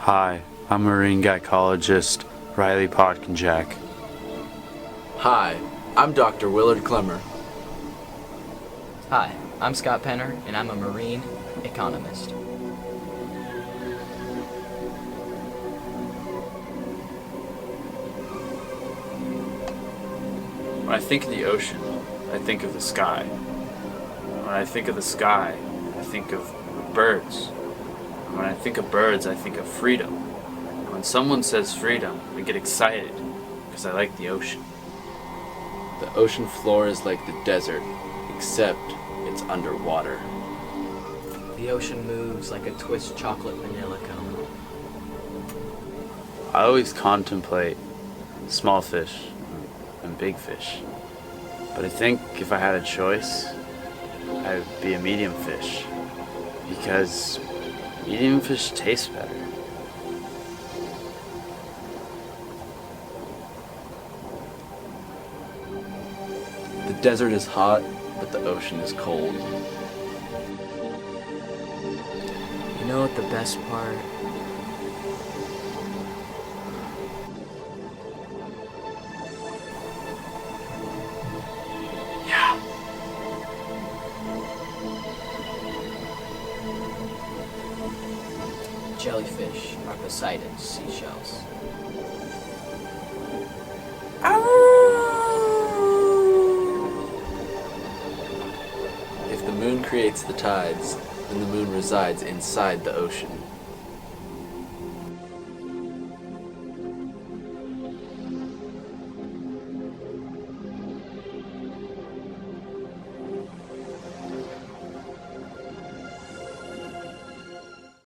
Hi, I'm marine gynecologist Riley Podkinjack. Hi, I'm Dr. Willard Clemmer. Hi, I'm Scott Penner, and I'm a marine economist. When I think of the ocean, I think of the sky. When I think of the sky, I think of birds. And when I think of birds, I think of freedom. And when someone says freedom, I get excited because I like the ocean. The ocean floor is like the desert, except it's underwater. The ocean moves like a twist chocolate vanilla cone. I always contemplate small fish and big fish. But I think if I had a choice, I'd be a medium fish. Because medium fish taste better. The desert is hot, but the ocean is cold. You know what the best part? Yeah. Jellyfish are Poseidon's seashells. If the moon creates the tides, then the moon resides inside the ocean.